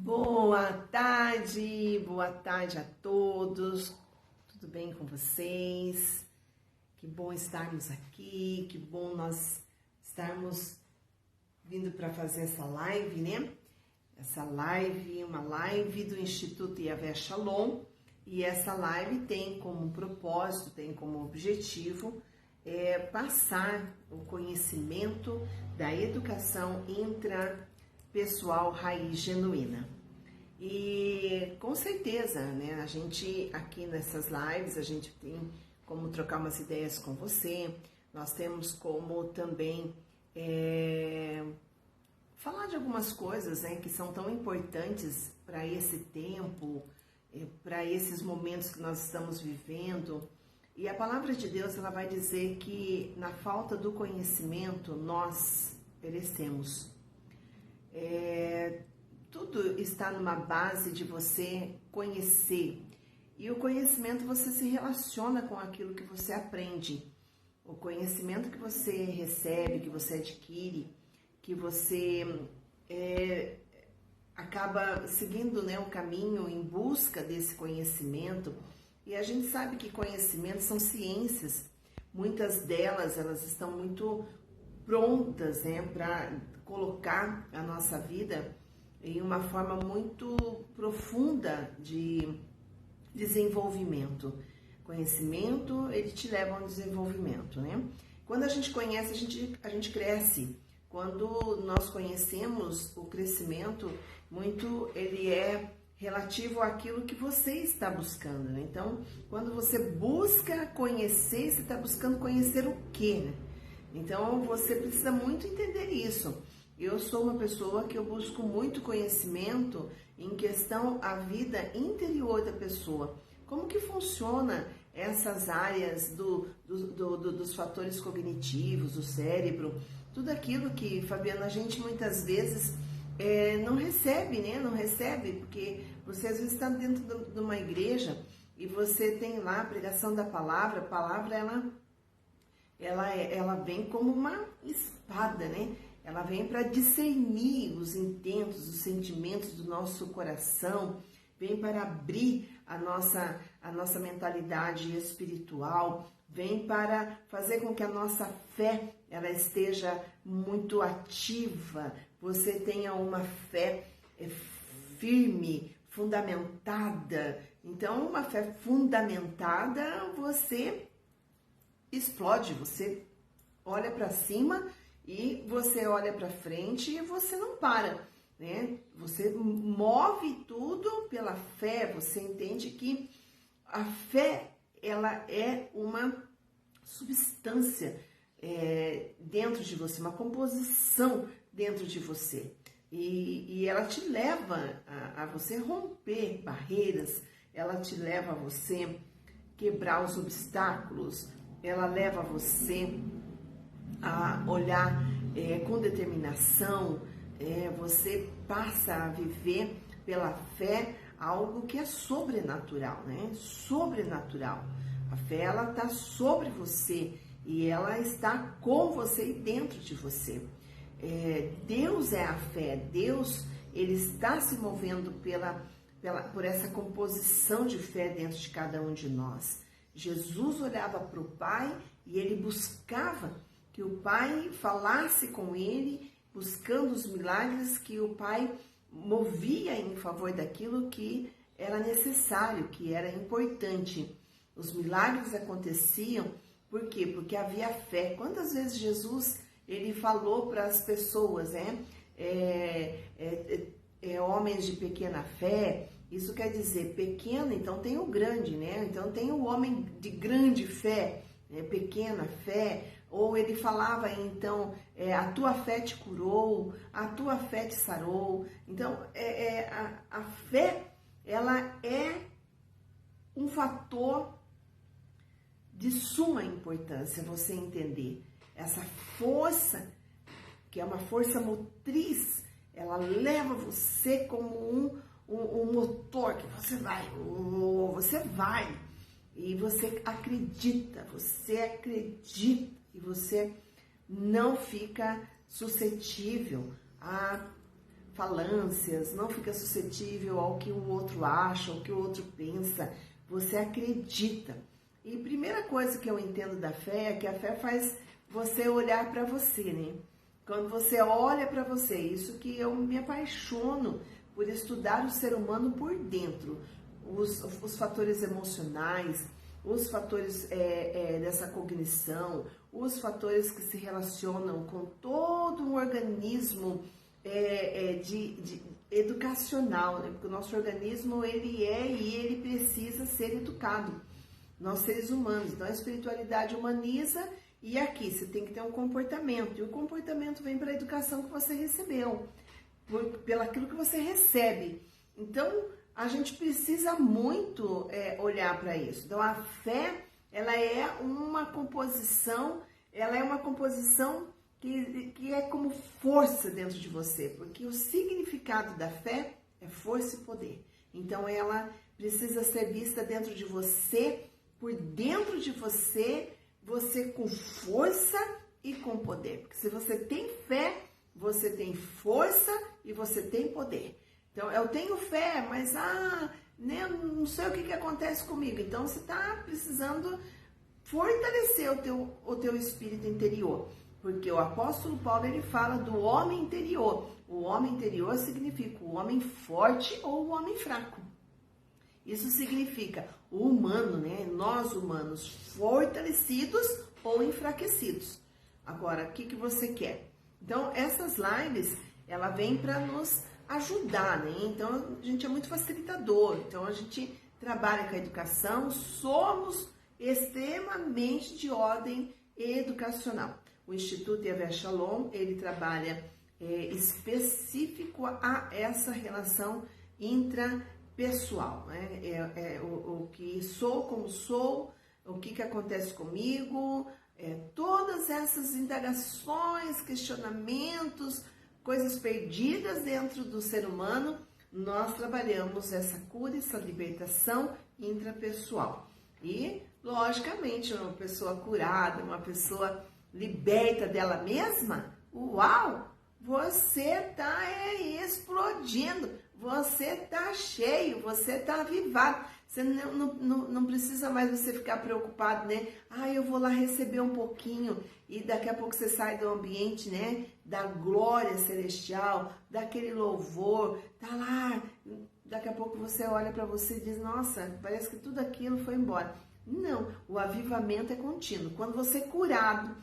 Boa tarde a todos, tudo bem com vocês? Que bom estarmos aqui, que bom nós estarmos vindo para fazer essa live, né? Essa live, uma live do Instituto Yahvé Shalom, e essa live tem como propósito, tem como objetivo passar o conhecimento da educação intrapessoal raiz genuína. E com certeza, né, a gente aqui nessas lives, a gente tem como trocar umas ideias com você, nós temos como também falar de algumas coisas, né, que são tão importantes para esse tempo, para esses momentos que nós estamos vivendo. E a palavra de Deus, ela vai dizer que na falta do conhecimento nós perecemos. Tudo está numa base de você conhecer. E o conhecimento, você se relaciona com aquilo que você aprende. O conhecimento que você recebe, que você adquire, que você acaba seguindo, né, um caminho em busca desse conhecimento. E a gente sabe que conhecimentos são ciências. Muitas delas, elas estão muito prontas, né, para colocar a nossa vida em uma forma muito profunda de desenvolvimento. Conhecimento, ele te leva a um desenvolvimento, né? Quando a gente conhece, a gente cresce. Quando nós conhecemos, o crescimento, muito ele é relativo àquilo que você está buscando, né? Então, quando você busca conhecer, você está buscando conhecer o quê, né? Então, você precisa muito entender isso. Eu sou uma pessoa que eu busco muito conhecimento em questão à vida interior da pessoa. Como que funciona essas áreas dos fatores cognitivos, do cérebro, tudo aquilo que, Fabiana, a gente muitas vezes não recebe, né? Não recebe, porque você às vezes está dentro de uma igreja e você tem lá a pregação da palavra. A palavra, ela vem como uma espada, né? Ela vem para discernir os intentos, os sentimentos do nosso coração, vem para abrir a nossa mentalidade espiritual, vem para fazer com que a nossa fé ela esteja muito ativa, você tenha uma fé firme, fundamentada. Então, uma fé fundamentada, você explode, você olha para cima e você olha para frente e você não para, né? Você move tudo pela fé. Você entende que a fé, ela é uma substância dentro de você, uma composição dentro de você. E ela te leva a você romper barreiras, ela te leva a você quebrar os obstáculos, ela leva você a olhar com determinação. Você passa a viver pela fé algo que é sobrenatural, né? Sobrenatural. A fé, ela está sobre você e ela está com você e dentro de você. Deus é a fé. Deus, ele está se movendo por essa composição de fé dentro de cada um de nós. Jesus olhava para o Pai e ele buscava que o Pai falasse com ele, buscando os milagres que o Pai movia em favor daquilo que era necessário, que era importante. Os milagres aconteciam, por quê? Porque havia fé. Quantas vezes Jesus, ele falou para as pessoas, né? Homens de pequena fé. Isso quer dizer pequeno, então tem o grande, né? Então tem o homem de grande fé, pequena fé. Ou ele falava, então, a tua fé te curou, a tua fé te sarou. Então, a fé, ela é um fator de suma importância, você entender. Essa força, que é uma força motriz, ela leva você como um motor, que você vai, e você acredita, e você não fica suscetível a falâncias, não fica suscetível ao que o outro acha, ao que o outro pensa. Você acredita. E a primeira coisa que eu entendo da fé é que a fé faz você olhar para você, né? Quando você olha para você, isso que eu me apaixono por estudar o ser humano por dentro, os fatores emocionais, os fatores dessa cognição, os fatores que se relacionam com todo um organismo de educacional, né? Porque o nosso organismo ele precisa ser educado, nós seres humanos. Então a espiritualidade humaniza e aqui você tem que ter um comportamento, e o comportamento vem pela educação que você recebeu, pelaquilo que você recebe. Então a gente precisa muito olhar para isso. Então a fé, ela é uma composição que é como força dentro de você, porque o significado da fé é força e poder. Então ela precisa ser vista dentro de você, por dentro de você, você com força e com poder. Porque se você tem fé, você tem força e você tem poder. Então, eu tenho fé, mas né, não sei o que acontece comigo. Então, você está precisando fortalecer o teu espírito interior. Porque o apóstolo Paulo, ele fala do homem interior. O homem interior significa o homem forte ou o homem fraco. Isso significa o humano, né? Nós humanos, fortalecidos ou enfraquecidos. Agora, o que você quer? Então, essas lives, ela vem para nos ajudar, né? Então, a gente é muito facilitador. Então, a gente trabalha com a educação, somos extremamente de ordem educacional. O Instituto Yahvé Shalom, ele trabalha específico a essa relação intrapessoal, né? O que sou, como sou, o que acontece comigo, todas essas indagações, questionamentos, coisas perdidas dentro do ser humano, nós trabalhamos essa cura, essa libertação intrapessoal. E, logicamente, uma pessoa curada, uma pessoa liberta dela mesma, uau, você tá explodindo, você tá cheio, você tá avivado. Você não precisa mais você ficar preocupado, né? Eu vou lá receber um pouquinho e daqui a pouco você sai do ambiente, né? Da glória celestial, daquele louvor, tá lá. Daqui a pouco você olha para você e diz, nossa, parece que tudo aquilo foi embora. Não, o avivamento é contínuo. Quando você é curada,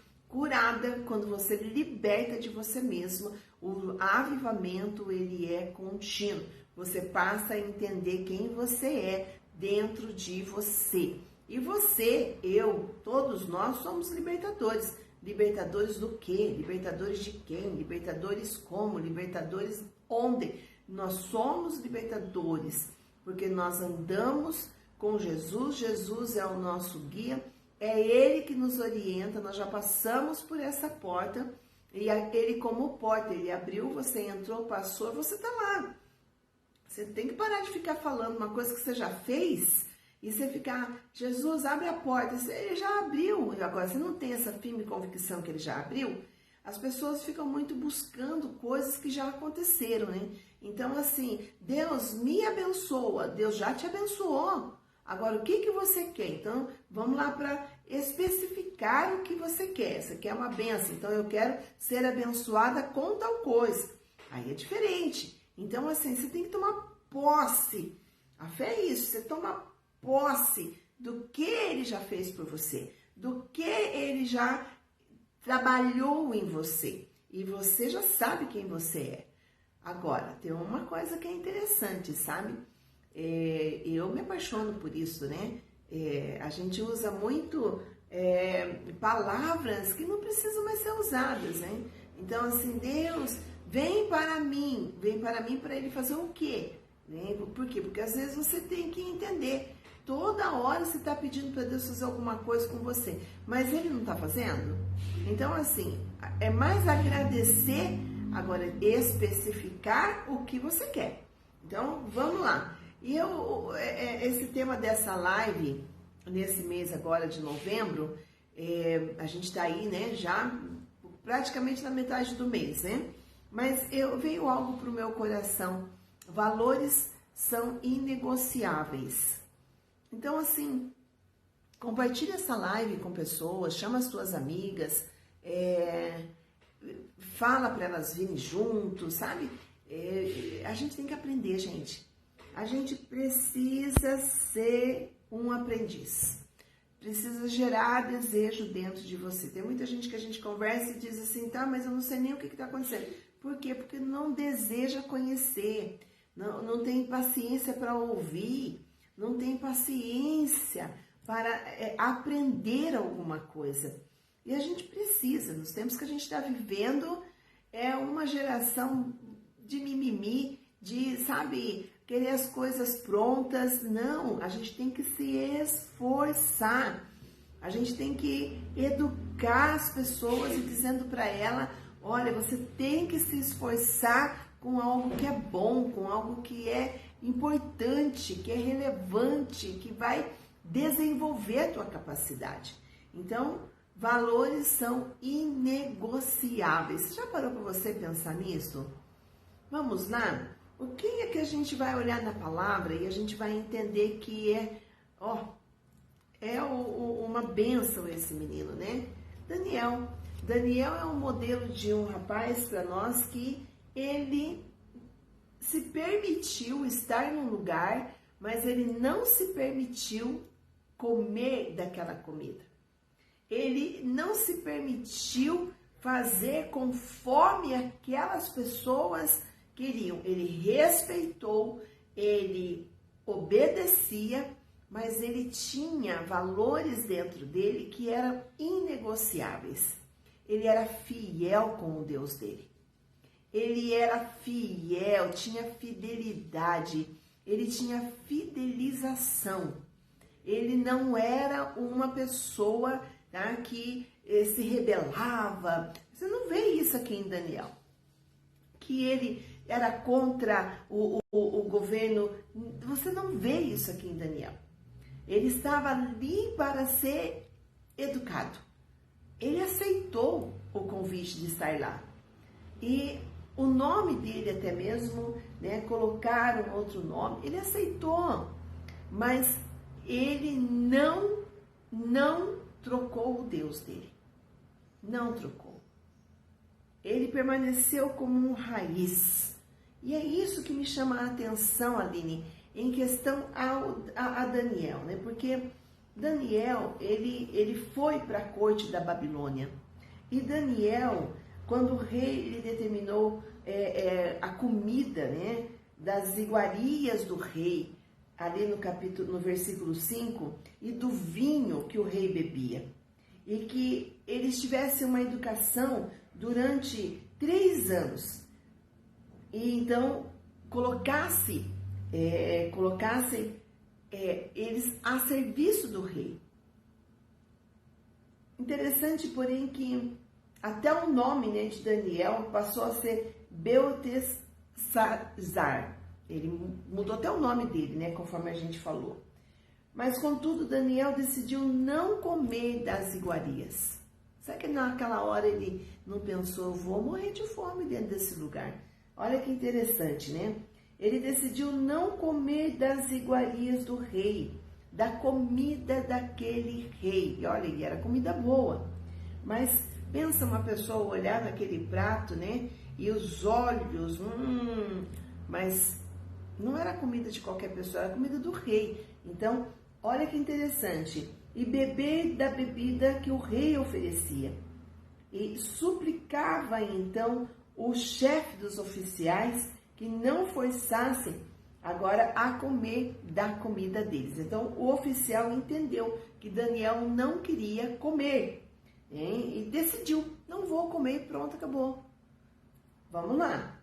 quando você liberta de você mesmo, o avivamento, ele é contínuo. Você passa a entender quem você é dentro de você. E você, eu, todos nós somos libertadores. Libertadores do quê? Libertadores de quem? Libertadores como? Libertadores onde? Nós somos libertadores, porque nós andamos com Jesus. Jesus é o nosso guia. É Ele que nos orienta, nós já passamos por essa porta, e Ele como porta, Ele abriu, você entrou, passou, você está lá. Você tem que parar de ficar falando uma coisa que você já fez, e você ficar, Jesus, abre a porta, Ele já abriu, e agora você não tem essa firme convicção que Ele já abriu, as pessoas ficam muito buscando coisas que já aconteceram, né? Então assim, Deus me abençoa, Deus já te abençoou. Agora, o que você quer? Então, vamos lá para especificar o que você quer. Você quer uma bênção, então eu quero ser abençoada com tal coisa. Aí é diferente. Então, assim, você tem que tomar posse. A fé é isso, você toma posse do que Ele já fez por você, do que Ele já trabalhou em você. E você já sabe quem você é. Agora, tem uma coisa que é interessante, sabe? Eu me apaixono por isso, né? A gente usa muito palavras que não precisam mais ser usadas, né? Então, assim, Deus, vem para mim para Ele fazer o quê? Né? Por quê? Porque às vezes você tem que entender, toda hora você está pedindo para Deus fazer alguma coisa com você, mas Ele não está fazendo? Então, assim, é mais agradecer, agora especificar o que você quer. Então, vamos lá. E esse tema dessa live, nesse mês agora de novembro, a gente está aí, né, já praticamente na metade do mês, né? Mas veio algo para o meu coração. Valores são inegociáveis. Então, assim, compartilha essa live com pessoas, chama as suas amigas, fala para elas virem juntos, sabe? A gente tem que aprender, gente. A gente precisa ser um aprendiz. Precisa gerar desejo dentro de você. Tem muita gente que a gente conversa e diz assim, tá, mas eu não sei nem o que está acontecendo. Por quê? Porque não deseja conhecer, não tem paciência para ouvir, não tem paciência para aprender alguma coisa. E a gente precisa, nos tempos que a gente está vivendo, é uma geração de mimimi, de, sabe, querer as coisas prontas. Não, a gente tem que se esforçar. A gente tem que educar as pessoas e dizendo para ela, olha, você tem que se esforçar com algo que é bom, com algo que é importante, que é relevante, que vai desenvolver a tua capacidade. Então, valores são inegociáveis. Você já parou para você pensar nisso? Vamos lá? O que é que a gente vai olhar na palavra e a gente vai entender que uma bênção esse menino, né? Daniel é um modelo de um rapaz para nós que ele se permitiu estar num lugar, mas ele não se permitiu comer daquela comida. Ele não se permitiu fazer conforme aquelas pessoas queriam. Ele respeitou, ele obedecia, mas ele tinha valores dentro dele que eram inegociáveis. Ele era fiel com o Deus dele. Ele era fiel, tinha fidelidade, ele tinha fidelização. Ele não era uma pessoa, tá, que se rebelava. Você não vê isso aqui em Daniel. Que ele era contra o governo. Você não vê isso aqui em Daniel. Ele estava ali para ser educado. Ele aceitou o convite de estar lá. E o nome dele até mesmo, né, colocaram outro nome, ele aceitou. Mas ele não trocou o Deus dele. Não trocou. Ele permaneceu como um raiz. E é isso que me chama a atenção, Aline, em questão a Daniel, né? Porque Daniel, ele foi para a corte da Babilônia. E Daniel, quando o rei ele determinou a comida, né, das iguarias do rei, ali no versículo 5, e do vinho que o rei bebia, e que eles tivessem uma educação durante 3 anos, e então colocassem eles a serviço do rei. Interessante, porém, que até o nome, né, de Daniel passou a ser Beltesazar. Ele mudou até o nome dele, né, conforme a gente falou. Mas, contudo, Daniel decidiu não comer das iguarias. Será que naquela hora ele não pensou, eu vou morrer de fome dentro desse lugar? Olha que interessante, né? Ele decidiu não comer das iguarias do rei, da comida daquele rei. E olha, era comida boa. Mas pensa uma pessoa olhar naquele prato, né? E os olhos, mas não era comida de qualquer pessoa, era comida do rei. Então, olha que interessante. E beber da bebida que o rei oferecia. E suplicava então o chefe dos oficiais que não forçassem agora a comer da comida deles. Então, o oficial entendeu que Daniel não queria comer, hein? E decidiu, não vou comer, pronto, acabou. Vamos lá.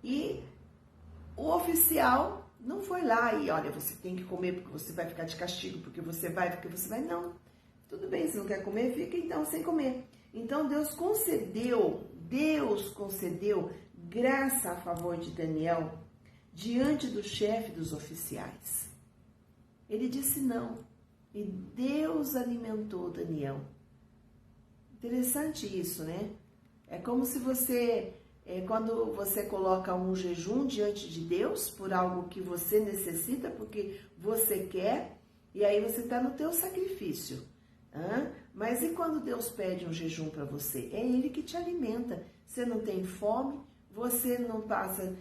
E o oficial não foi lá e, olha, você tem que comer porque você vai ficar de castigo, porque você vai. Não. Tudo bem, se não quer comer, fica então sem comer. Então, Deus concedeu graça a favor de Daniel diante do chefe dos oficiais. Ele disse não. E Deus alimentou Daniel. Interessante isso, né? É como se você quando você coloca um jejum diante de Deus por algo que você necessita, porque você quer, e aí você está no teu sacrifício. Mas e quando Deus pede um jejum para você? É Ele que te alimenta. Você não tem fome, você não passa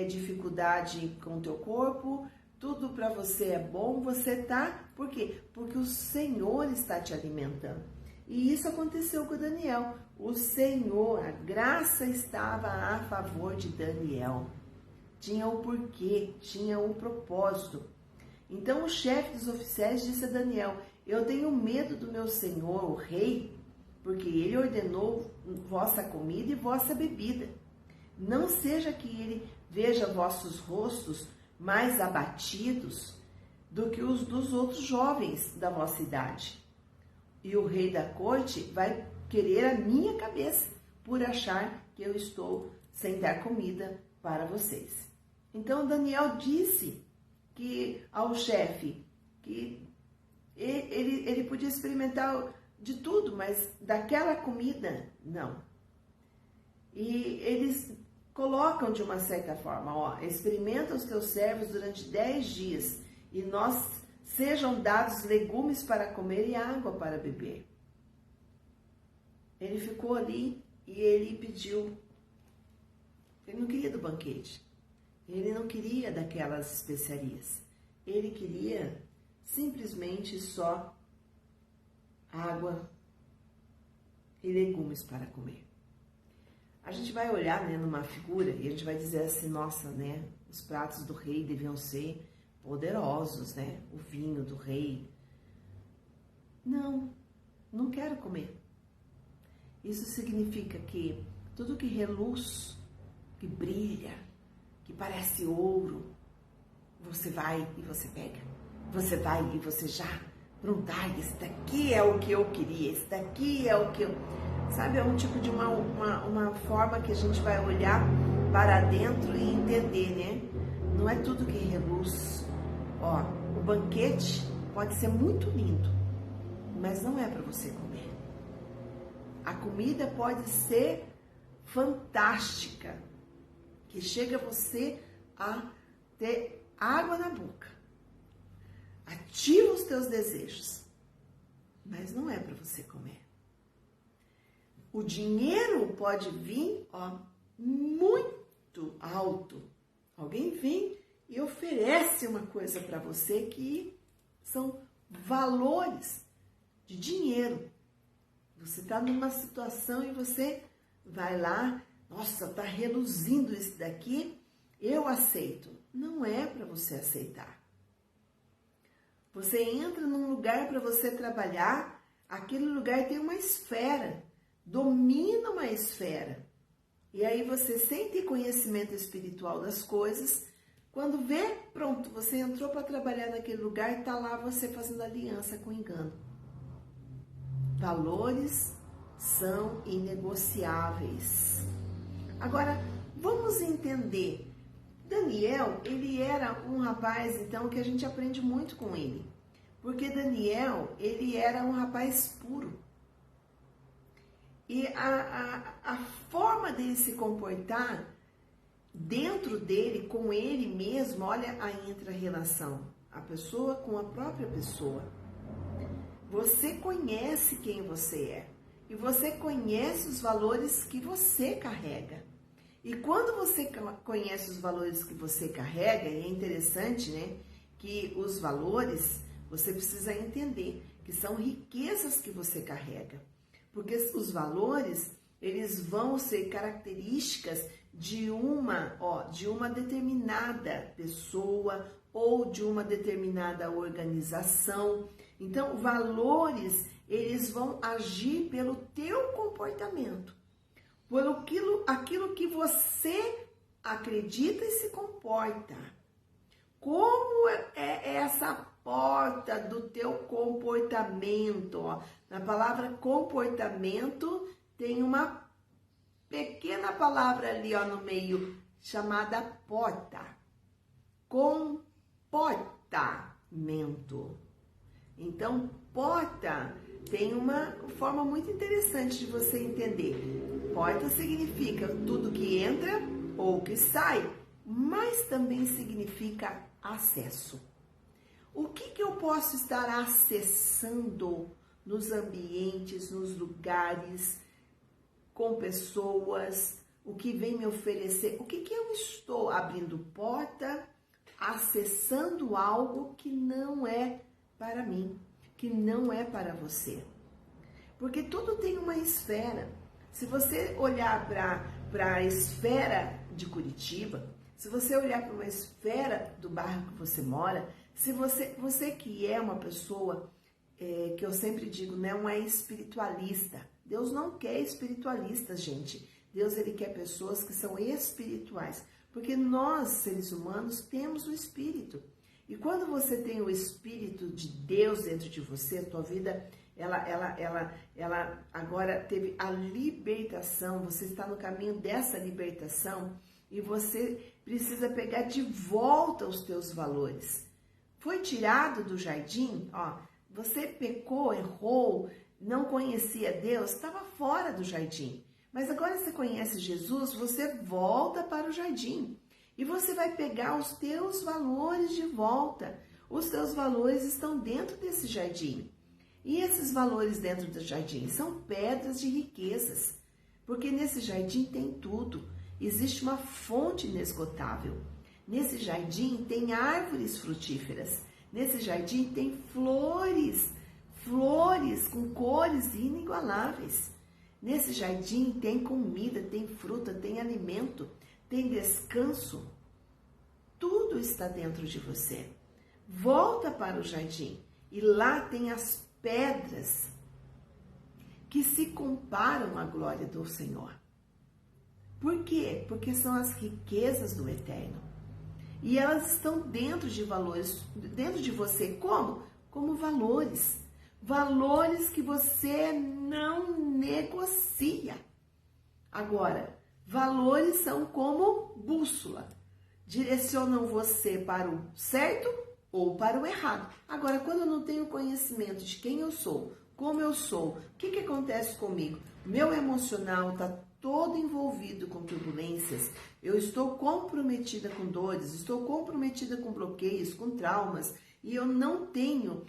dificuldade com o teu corpo, tudo para você é bom, você tá... Por quê? Porque o Senhor está te alimentando. E isso aconteceu com Daniel. O Senhor, a graça estava a favor de Daniel. Tinha o porquê, tinha o propósito. Então o chefe dos oficiais disse a Daniel: eu tenho medo do meu senhor, o rei, porque ele ordenou vossa comida e vossa bebida. Não seja que ele veja vossos rostos mais abatidos do que os dos outros jovens da vossa idade. E o rei da corte vai querer a minha cabeça por achar que eu estou sem dar comida para vocês. Então Daniel disse que ao chefe que ele podia experimentar de tudo, mas daquela comida, não. E eles colocam de uma certa forma, experimenta os teus servos durante 10 dias e nós sejam dados legumes para comer e água para beber. Ele ficou ali e ele pediu. Ele não queria do banquete. Ele não queria daquelas especiarias. Ele queria simplesmente só água e legumes para comer. A gente vai olhar, numa figura e a gente vai dizer assim, nossa, os pratos do rei deviam ser poderosos, o vinho do rei. Não quero comer. Isso significa que tudo que reluz, que brilha, que parece ouro, você vai e você pega. Você vai e você já, pronto, esse daqui é o que eu queria, esse daqui é o que eu... Sabe, é um tipo de uma forma que a gente vai olhar para dentro e entender, Não é tudo que reluz. O banquete pode ser muito lindo, mas não é para você comer. A comida pode ser fantástica, que chega você a ter água na boca, ativa os teus desejos, mas não é para você comer. O dinheiro pode vir, muito alto. Alguém vem e oferece uma coisa para você que são valores de dinheiro. Você está numa situação e você vai lá, nossa, está reluzindo isso daqui, eu aceito. Não é para você aceitar. Você entra num lugar para você trabalhar, aquele lugar tem uma esfera, domina uma esfera. E aí você, sem ter conhecimento espiritual das coisas, quando vê, pronto, você entrou para trabalhar naquele lugar e está lá você fazendo aliança com engano. Valores são inegociáveis. Agora, vamos entender. Daniel, ele era um rapaz, então, que a gente aprende muito com ele. Porque Daniel, ele era um rapaz puro. E a forma dele se comportar dentro dele, com ele mesmo, olha a intra-relação. A pessoa com a própria pessoa. Você conhece quem você é. E você conhece os valores que você carrega. E quando você conhece os valores que você carrega, e é interessante, que os valores, você precisa entender que são riquezas que você carrega. Porque os valores, eles vão ser características de uma determinada pessoa ou de uma determinada organização. Então, valores, eles vão agir pelo teu comportamento, por aquilo que você acredita e se comporta. Como é essa porta do teu comportamento? Na palavra comportamento tem uma pequena palavra ali no meio, chamada porta. Comportamento. Então, porta tem uma forma muito interessante de você entender. Porta significa tudo que entra ou que sai, mas também significa acesso. O que eu posso estar acessando nos ambientes, nos lugares, com pessoas, o que vem me oferecer? O que eu estou abrindo porta, acessando algo que não é para mim, que não é para você? Porque tudo tem uma esfera. Se você olhar para a esfera de Curitiba, se você olhar para uma esfera do bairro que você mora, se você que é uma pessoa, que eu sempre digo, não é espiritualista. Deus não quer espiritualistas, gente. Deus, ele quer pessoas que são espirituais. Porque nós, seres humanos, temos o Espírito. E quando você tem o Espírito de Deus dentro de você, a tua vida, ela agora teve a libertação. Você está no caminho dessa libertação e você precisa pegar de volta os teus valores. Foi tirado do jardim, ó, você pecou, errou, não conhecia Deus, estava fora do jardim. Mas agora você conhece Jesus, você volta para o jardim. E você vai pegar os teus valores de volta. Os teus valores estão dentro desse jardim. E esses valores dentro do jardim são pedras de riquezas. Porque nesse jardim tem tudo. Existe uma fonte inesgotável. Nesse jardim tem árvores frutíferas. Nesse jardim tem flores com cores inigualáveis. Nesse jardim tem comida, tem fruta, tem alimento, tem descanso. Tudo está dentro de você. Volta para o jardim e lá tem as pedras que se comparam à glória do Senhor. Por quê? Porque são as riquezas do eterno. E elas estão dentro de valores, dentro de você. Como? Como valores. Valores que você não negocia. Agora, valores são como bússola. Direcionam você para o certo ou para o errado. Agora, quando eu não tenho conhecimento de quem eu sou, como eu sou, o que acontece comigo? Meu emocional está todo envolvido com turbulências. Eu estou comprometida com dores, estou comprometida com bloqueios, com traumas. E eu não tenho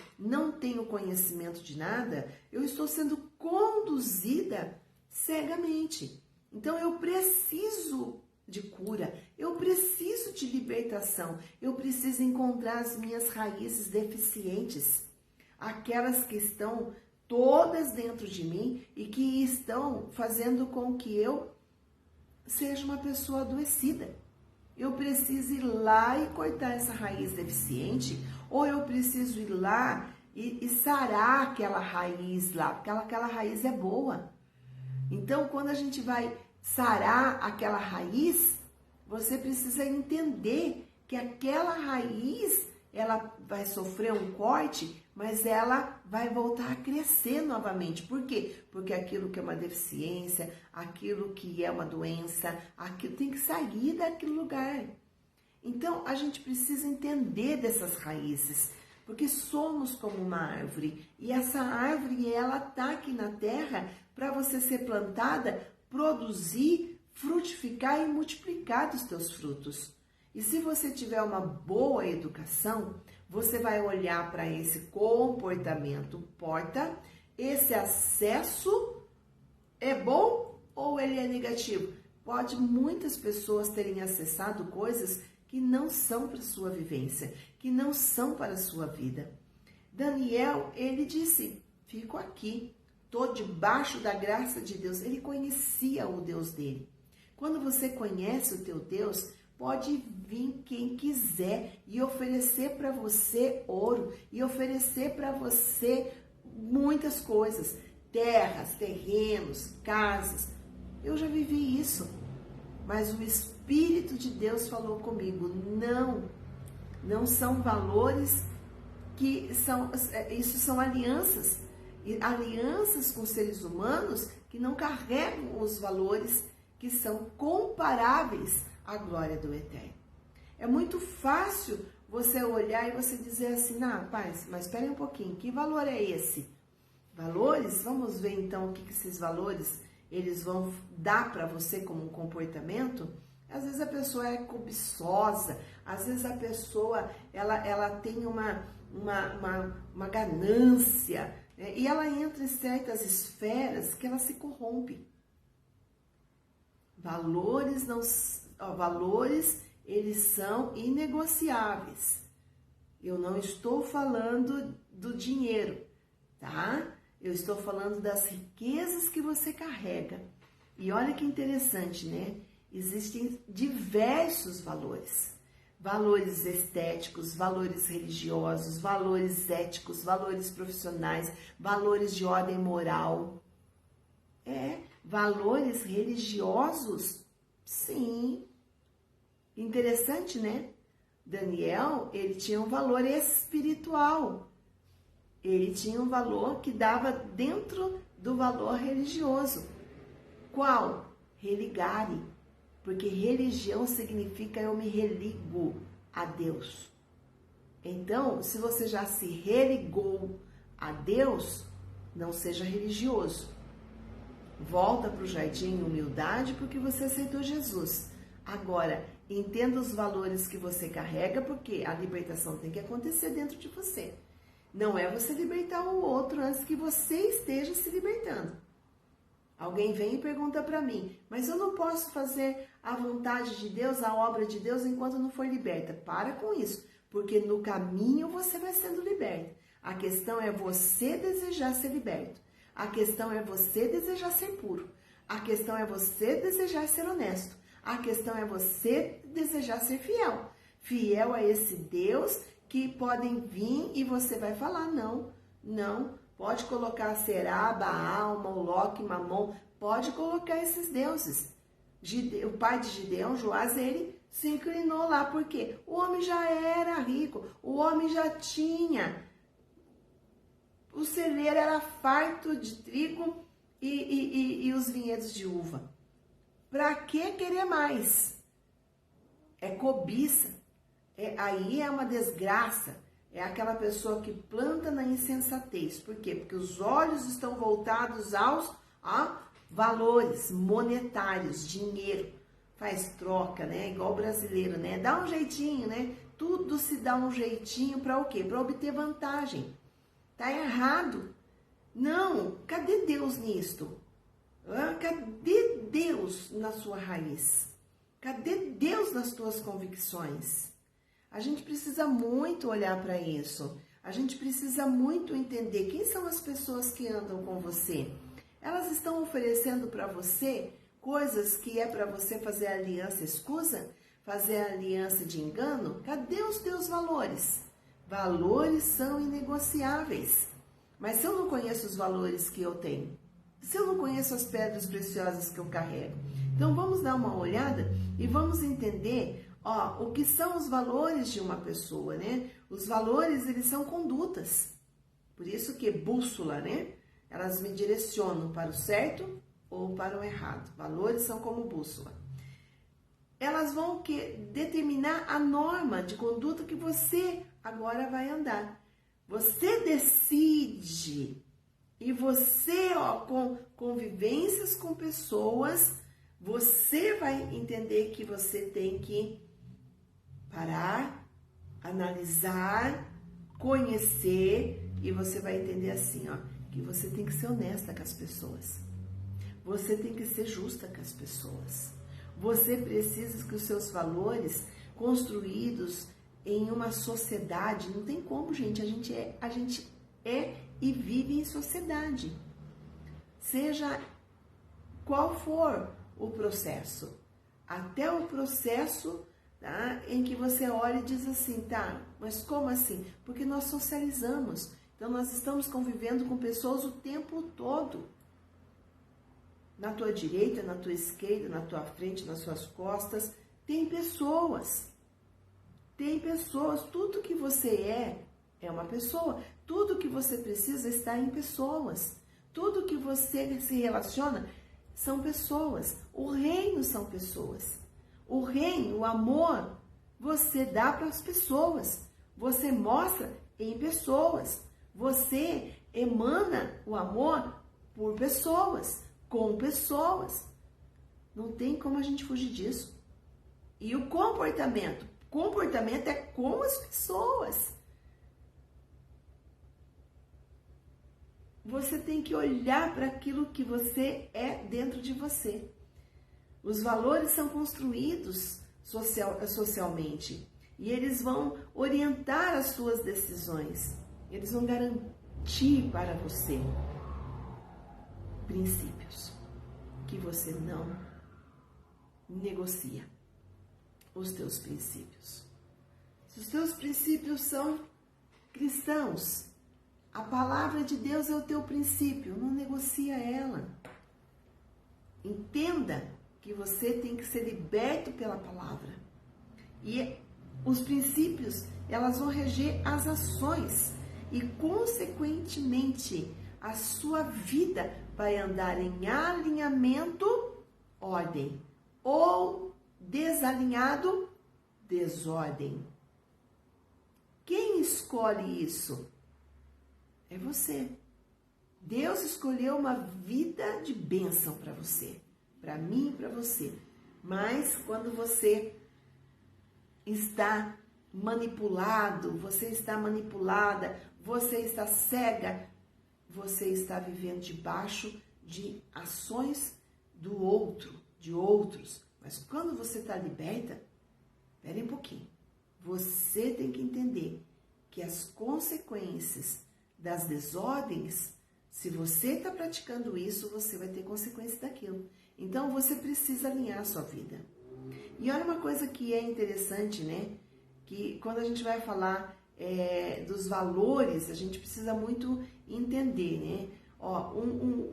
conhecimento de nada, eu estou sendo conduzida cegamente. Então eu preciso de cura, eu preciso de libertação, eu preciso encontrar as minhas raízes deficientes, aquelas que estão todas dentro de mim e que estão fazendo com que eu seja uma pessoa adoecida. Eu preciso ir lá e cortar essa raiz deficiente, ou eu preciso ir lá e sarar aquela raiz lá, porque aquela raiz é boa. Então, quando a gente vai sarar aquela raiz, você precisa entender que aquela raiz, ela vai sofrer um corte, mas ela vai voltar a crescer novamente. Por quê? Porque aquilo que é uma deficiência, aquilo que é uma doença, aquilo tem que sair daquele lugar. Então, a gente precisa entender dessas raízes, porque somos como uma árvore. E essa árvore, ela está aqui na terra para você ser plantada, produzir, frutificar e multiplicar os teus frutos. E se você tiver uma boa educação, você vai olhar para esse comportamento porta, esse acesso é bom ou ele é negativo? Pode muitas pessoas terem acessado coisas que não são para sua vivência, que não são para a sua vida. Daniel, ele disse, fico aqui, estou debaixo da graça de Deus. Ele conhecia o Deus dele. Quando você conhece o teu Deus, pode vir quem quiser e oferecer para você ouro, e oferecer para você muitas coisas, terras, terrenos, casas. Eu já vivi isso, mas o Espírito de Deus falou comigo, não são valores que são, isso são alianças, e alianças com seres humanos que não carregam os valores que são comparáveis à glória do Eterno. É muito fácil você olhar e você dizer assim, mas espere um pouquinho, que valor é esse? Valores, vamos ver então o que esses valores eles vão dar para você como um comportamento. Às vezes a pessoa é cobiçosa, às vezes a pessoa ela tem uma ganância, né? E ela entra em certas esferas que ela se corrompe. Valores eles são inegociáveis. Eu não estou falando do dinheiro, tá? Eu estou falando das riquezas que você carrega. E olha que interessante, né? Existem diversos valores. Valores estéticos, valores religiosos, valores éticos, valores profissionais, valores de ordem moral. Valores religiosos? Sim. Interessante, né? Daniel, ele tinha um valor espiritual. Ele tinha um valor que dava dentro do valor religioso. Qual? Religare. Porque religião significa eu me religo a Deus. Então, se você já se religou a Deus, não seja religioso. Volta para o jardim humildade porque você aceitou Jesus. Agora, entenda os valores que você carrega, porque a libertação tem que acontecer dentro de você. Não é você libertar o outro antes que você esteja se libertando. Alguém vem e pergunta para mim, mas eu não posso fazer a vontade de Deus, a obra de Deus, enquanto não for liberta. Para com isso, porque no caminho você vai sendo liberta. A questão é você desejar ser liberto. A questão é você desejar ser puro. A questão é você desejar ser honesto. A questão é você desejar ser fiel. Fiel a esse Deus que podem vir e você vai falar, não. Pode colocar Será, Baal, Moloque, Mamon, pode colocar esses deuses. O pai de Gideão, Joás, ele se inclinou lá, porque o homem já era rico, o homem já tinha, o celeiro era farto de trigo e os vinhedos de uva. Para que querer mais? É cobiça, aí é uma desgraça. É aquela pessoa que planta na insensatez. Por quê? Porque os olhos estão voltados a valores monetários, dinheiro. Faz troca, né? Igual o brasileiro, né? Dá um jeitinho, né? Tudo se dá um jeitinho para o quê? Para obter vantagem. Tá errado. Não, cadê Deus nisto? Cadê Deus na sua raiz? Cadê Deus nas tuas convicções? A gente precisa muito olhar para isso. A gente precisa muito entender quem são as pessoas que andam com você. Elas estão oferecendo para você coisas que é para você fazer aliança escusa? Fazer aliança de engano? Cadê os teus valores? Valores são inegociáveis. Mas se eu não conheço os valores que eu tenho? Se eu não conheço as pedras preciosas que eu carrego? Então vamos dar uma olhada e vamos entender o que são os valores de uma pessoa, né? Os valores, eles são condutas. Por isso que bússola, né? Elas me direcionam para o certo ou para o errado. Valores são como bússola. Elas vão determinar a norma de conduta que você agora vai andar. Você decide. E você, com convivências com pessoas, você vai entender que você tem que parar, analisar, conhecer, e você vai entender assim, que você tem que ser honesta com as pessoas. Você tem que ser justa com as pessoas. Você precisa que os seus valores construídos em uma sociedade, não tem como, gente, a gente é e vive em sociedade. Seja qual for o processo, até o processo, tá, em que você olha e diz assim, tá, mas como assim? Porque nós socializamos, então nós estamos convivendo com pessoas o tempo todo. Na tua direita, na tua esquerda, na tua frente, nas suas costas, tem pessoas. Tem pessoas, tudo que você é uma pessoa. Tudo que você precisa está em pessoas. Tudo que você se relaciona são pessoas. O reino são pessoas. O reino, o amor, você dá para as pessoas. Você mostra em pessoas. Você emana o amor por pessoas, com pessoas. Não tem como a gente fugir disso. E o comportamento? Comportamento é com as pessoas. Você tem que olhar para aquilo que você é dentro de você. Os valores são construídos socialmente e eles vão orientar as suas decisões. Eles vão garantir para você princípios que você não negocia. Os teus princípios. Se os teus princípios são cristãos, a palavra de Deus é o teu princípio, não negocia ela. Entenda que você tem que ser liberto pela palavra. E os princípios, elas vão reger as ações e, consequentemente, a sua vida vai andar em alinhamento, ordem, ou desalinhado, desordem. Quem escolhe isso? É você. Deus escolheu uma vida de bênção para você, para mim e para você. Mas quando você está manipulado, você está manipulada, você está cega, você está vivendo debaixo de ações do outro, de outros. Mas quando você está liberta, espere um pouquinho. Você tem que entender que as consequências das desordens, se você está praticando isso, você vai ter consequências daquilo. Então, você precisa alinhar a sua vida. E olha uma coisa que é interessante, né? Que quando a gente vai falar dos valores, a gente precisa muito entender, né?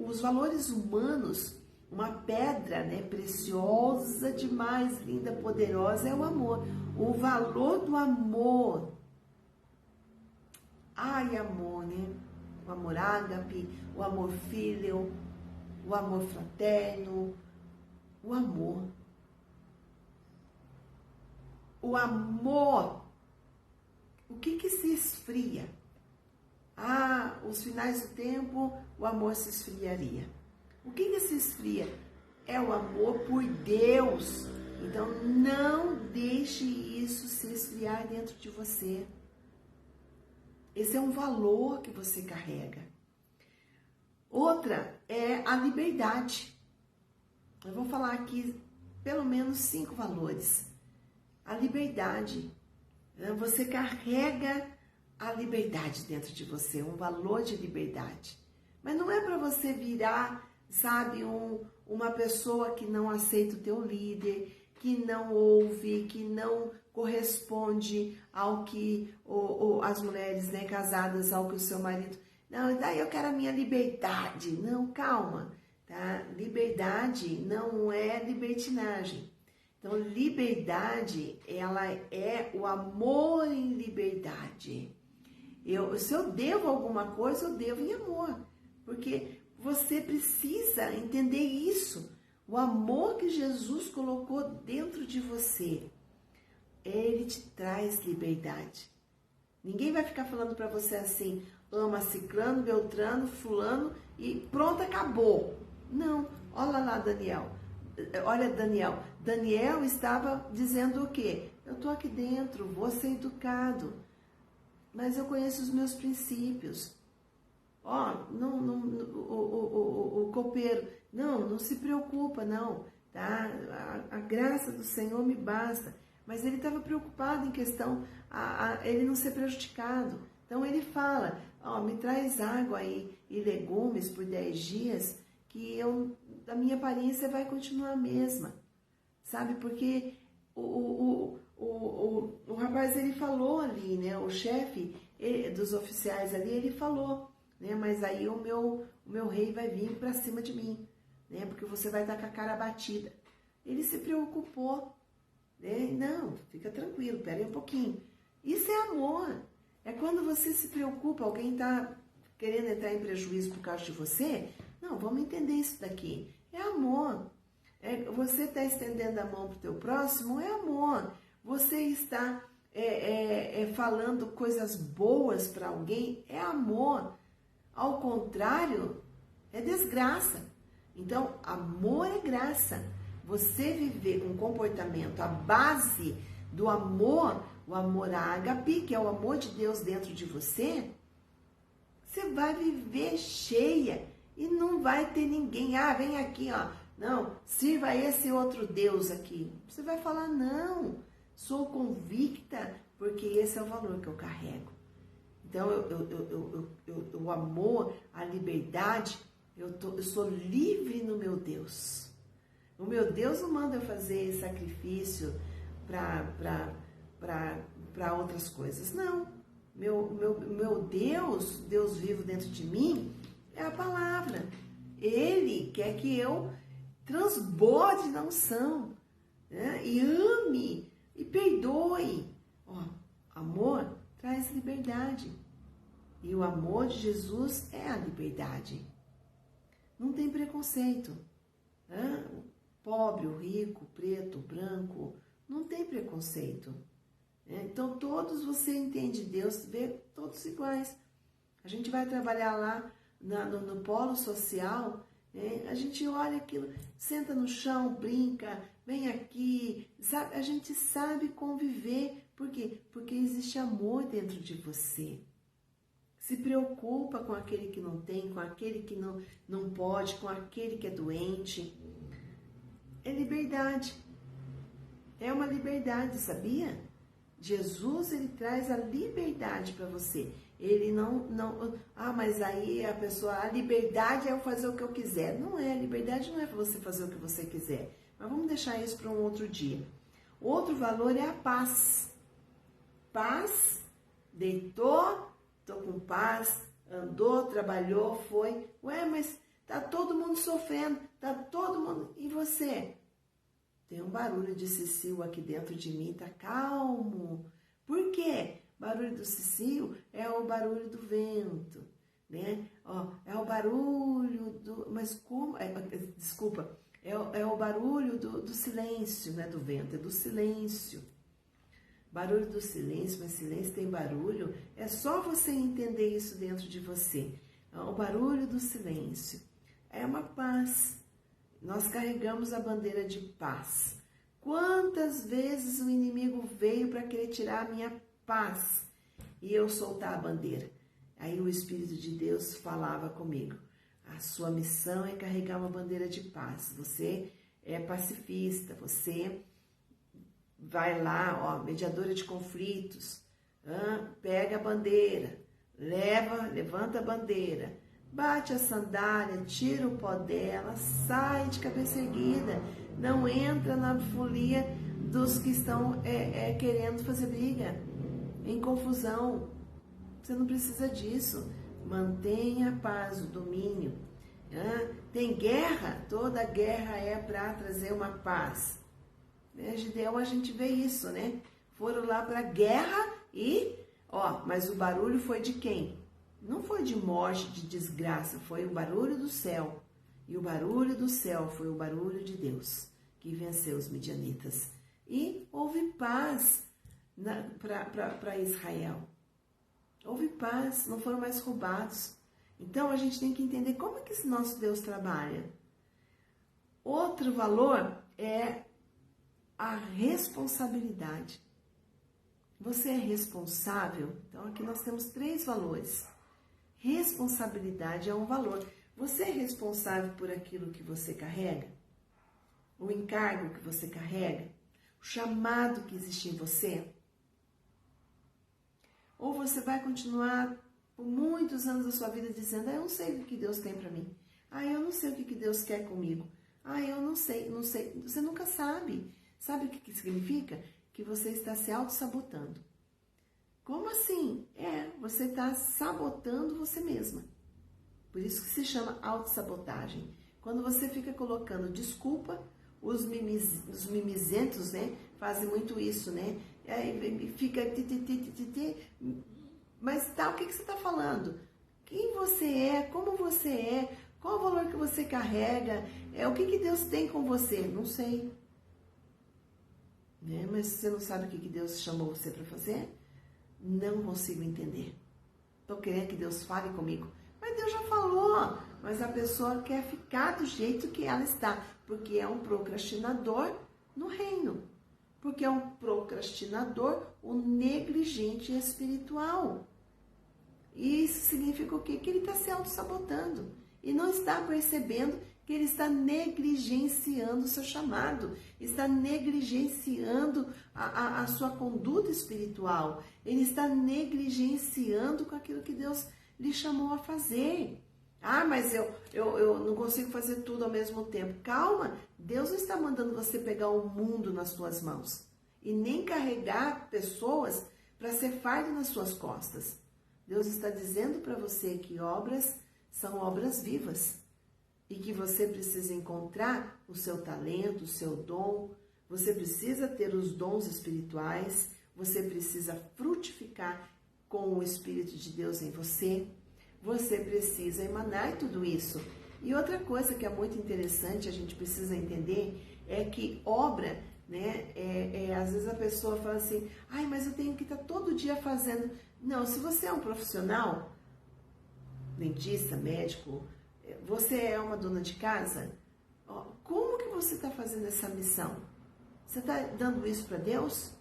Os valores humanos, uma pedra, né, preciosa demais, linda, poderosa, é o amor. O valor do amor. Ai, amor, né? O amor ágape, o amor filial, o amor fraterno, o amor. O amor, o que se esfria? Os finais do tempo, o amor se esfriaria. O que se esfria? É o amor por Deus. Então, não deixe isso se esfriar dentro de você. Esse é um valor que você carrega. Outra é a liberdade. Eu vou falar aqui pelo menos 5 valores. A liberdade. Você carrega a liberdade dentro de você, um valor de liberdade. Mas não é para você virar, sabe, uma pessoa que não aceita o teu líder, que não ouve, que não corresponde ao que as mulheres, né, casadas, ao que o seu marido... Não, daí eu quero a minha liberdade. Não, calma, tá? Liberdade não é libertinagem. Então, liberdade, ela é o amor em liberdade. Se eu devo alguma coisa, eu devo em amor. Porque você precisa entender isso. O amor que Jesus colocou dentro de você, ele te traz liberdade. Ninguém vai ficar falando para você assim, ama ciclano, beltrano, fulano e pronto, acabou. Não, olha lá Daniel. Olha Daniel. Daniel estava dizendo o quê? Eu estou aqui dentro, vou ser educado, mas eu conheço os meus princípios. O copeiro, não se preocupa, não, tá? A graça do Senhor me basta. Mas ele estava preocupado em questão ele não ser prejudicado. Então ele fala, me traz água aí e legumes por 10 dias, que a minha aparência vai continuar a mesma. Sabe, porque o rapaz, ele falou ali, né? O chefe dos oficiais ali, ele falou, né? Mas aí o meu rei vai vir para cima de mim, né? Porque você vai estar com a cara abatida. Ele se preocupou, né? Não, fica tranquilo, pera aí um pouquinho. Isso é amor. É quando você se preocupa, alguém está querendo entrar em prejuízo por causa de você. Não, vamos entender isso daqui. É amor. Você está estendendo a mão para o teu próximo, é amor. Você está falando coisas boas para alguém, é amor. Ao contrário, é desgraça. Então, amor é graça. Você viver um comportamento, a base do amor, o amor ágape, que é o amor de Deus dentro de você, você vai viver cheia e não vai ter ninguém, vem aqui, não, sirva esse outro Deus aqui. Você vai falar, não, sou convicta, porque esse é o valor que eu carrego. Então, o amor, a liberdade, eu sou livre no meu Deus. O meu Deus não manda eu fazer sacrifício para outras coisas, não. Meu Deus vivo dentro de mim, é a palavra. Ele quer que eu transborde na unção, né? E ame, e perdoe. Amor traz liberdade. E o amor de Jesus é a liberdade. Não tem preconceito. Né? O pobre, o rico, o preto, o branco, não tem preconceito. Então, todos você entende Deus, vê todos iguais. A gente vai trabalhar lá no polo social, a gente olha aquilo, senta no chão, brinca, vem aqui, sabe? A gente sabe conviver. Por quê? Porque existe amor dentro de você. Se preocupa com aquele que não tem, com aquele que não pode, com aquele que é doente. É liberdade. É uma liberdade, sabia? Jesus, ele traz a liberdade para você. Ele não, mas aí a pessoa, a liberdade é eu fazer o que eu quiser. Não é, a liberdade não é para você fazer o que você quiser. Mas vamos deixar isso para um outro dia. Outro valor é a paz. Paz, deitou, tô com paz, andou, trabalhou, foi. Mas tá todo mundo sofrendo, tá todo mundo... E você? Tem um barulho de Cicio aqui dentro de mim, tá calmo. Por quê? Barulho do Cicio é o barulho do vento, né? É o barulho do... Mas como... desculpa. É o barulho do silêncio, não é do vento, é do silêncio. Barulho do silêncio, mas silêncio tem barulho. É só você entender isso dentro de você. O barulho do silêncio é uma paz. Nós carregamos a bandeira de paz. Quantas vezes o inimigo veio para querer tirar a minha paz e eu soltar a bandeira? Aí o Espírito de Deus falava comigo. A sua missão é carregar uma bandeira de paz. Você é pacifista, você vai lá, mediadora de conflitos, pega a bandeira, levanta a bandeira, bate a sandália, tira o pó dela, sai de cabeça erguida, não entra na folia dos que estão querendo fazer briga, em confusão. Você não precisa disso. Mantenha a paz, o domínio. Tem guerra, toda guerra é para trazer uma paz. Gideão, a gente vê isso, né? Foram lá para a guerra e, mas o barulho foi de quem? Não foi de morte, de desgraça, foi o barulho do céu. E o barulho do céu foi o barulho de Deus, que venceu os midianitas. E houve paz para Israel. Houve paz, não foram mais roubados. Então, a gente tem que entender como é que esse nosso Deus trabalha. Outro valor é a responsabilidade. Você é responsável? Então, aqui nós temos 3 valores. Responsabilidade é um valor. Você é responsável por aquilo que você carrega? O encargo que você carrega? O chamado que existe em você? Ou você vai continuar por muitos anos da sua vida dizendo, eu não sei o que Deus tem para mim. Eu não sei o que Deus quer comigo. Eu não sei. Você nunca sabe. Sabe o que significa? Que você está se auto-sabotando. Como assim? Você está sabotando você mesma. Por isso que se chama autossabotagem. Quando você fica colocando desculpa, os mimizentos, né, fazem muito isso, né? Fica... Mas o que você está falando? Quem você é? Como você é? Qual o valor que você carrega? O que Deus tem com você? Não sei. Mas você não sabe o que Deus chamou você para fazer? Não consigo entender. Estou querendo que Deus fale comigo. Mas Deus já falou, mas a pessoa quer ficar do jeito que ela está, porque é um procrastinador no reino. Porque é um procrastinador, um negligente espiritual. E isso significa o quê? Que ele está se auto-sabotando e não está percebendo que ele está negligenciando o seu chamado, está negligenciando a sua conduta espiritual, ele está negligenciando com aquilo que Deus lhe chamou a fazer. Ah, mas eu não consigo fazer tudo ao mesmo tempo. Calma, Deus não está mandando você pegar o mundo nas suas mãos e nem carregar pessoas para ser fardo nas suas costas. Deus está dizendo para você que obras são obras vivas e que você precisa encontrar o seu talento, o seu dom, você precisa ter os dons espirituais, você precisa frutificar com o Espírito de Deus em você, você precisa emanar tudo isso. E outra coisa que é muito interessante, a gente precisa entender, é que obra, né, às vezes a pessoa fala assim, ai, mas eu tenho que estar todo dia fazendo. Não, se você é um profissional, dentista, médico, você é uma dona de casa, como que você está fazendo essa missão? Você está dando isso para Deus?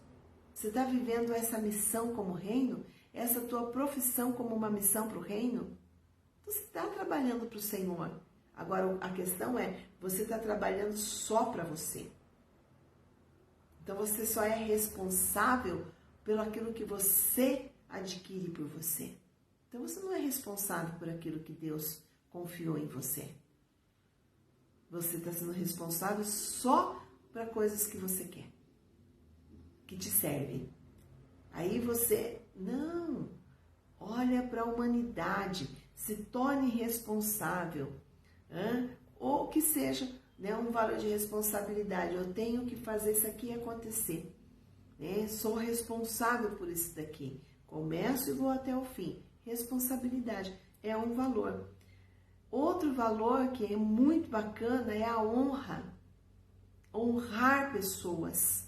Você está vivendo essa missão como reino? Essa tua profissão como uma missão para o reino? Você está trabalhando para o Senhor. Agora, a questão é, você está trabalhando só para você. Então, você só é responsável pelo aquilo que você adquire por você. Então, você não é responsável por aquilo que Deus confiou em você. Você está sendo responsável só para coisas que você quer, que te servem. Aí você, não, olha para a humanidade, se torne responsável, ou que seja, né, um valor de responsabilidade. Eu tenho que fazer isso aqui acontecer, né? Sou responsável por isso daqui. Começo e vou até o fim. Responsabilidade é um valor. Outro valor que é muito bacana é a honra. Honrar pessoas.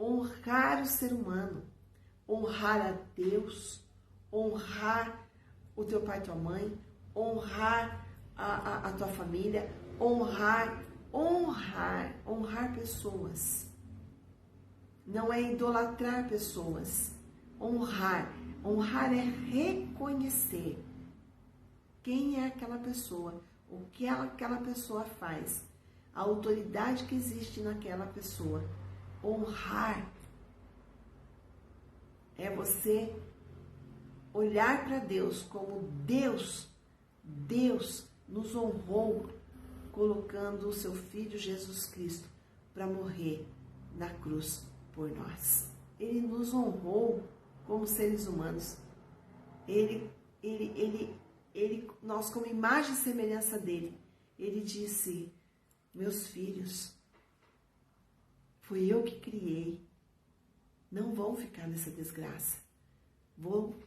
Honrar o ser humano. Honrar a Deus. Honrar o teu pai e tua mãe. Honrar a tua família. Honrar pessoas. Não é idolatrar pessoas. Honrar é reconhecer quem é aquela pessoa, o que aquela pessoa faz, a autoridade que existe naquela pessoa. Honrar é você olhar para Deus como Deus nos honrou colocando o seu Filho Jesus Cristo para morrer na cruz por nós. Ele nos honrou como seres humanos. Nós, como imagem e semelhança dele, ele disse, meus filhos, fui eu que criei, não vão ficar nessa desgraça. Vou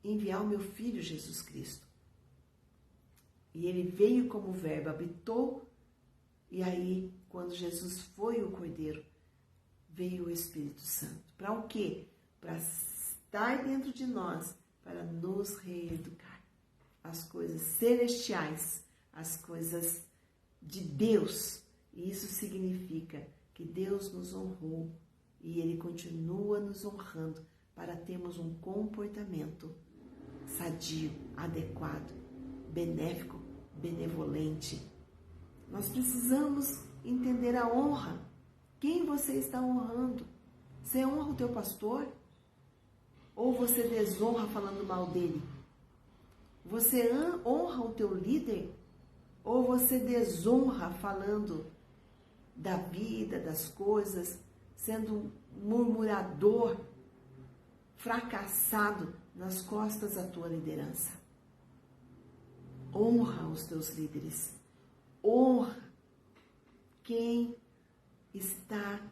enviar o meu Filho Jesus Cristo. E ele veio como verbo, habitou, e aí, quando Jesus foi o Cordeiro, veio o Espírito Santo. Para o quê? Para estar dentro de nós, para nos reeducar. As coisas celestiais, as coisas de Deus. E isso significa que Deus nos honrou e Ele continua nos honrando para termos um comportamento sadio, adequado, benéfico, benevolente. Nós precisamos entender a honra. Quem você está honrando? Você honra o teu pastor? Ou você desonra falando mal dele? Você honra o teu líder? Ou você desonra falando da vida, das coisas, sendo um murmurador, fracassado nas costas da tua liderança? Honra os teus líderes. Honra quem está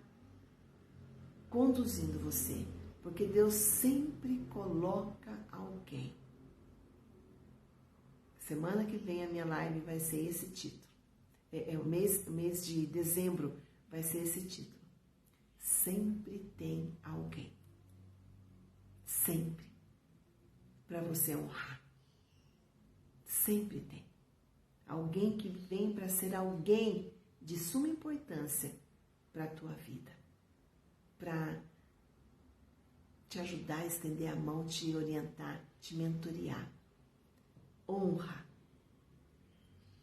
conduzindo você. Porque Deus sempre coloca alguém. Semana que vem a minha live vai ser esse título. O mês de dezembro vai ser esse título. Sempre tem alguém. Sempre. Para você honrar. Sempre tem. Alguém que vem para ser alguém de suma importância para a tua vida. Para te ajudar a estender a mão, te orientar, te mentorear. Honra.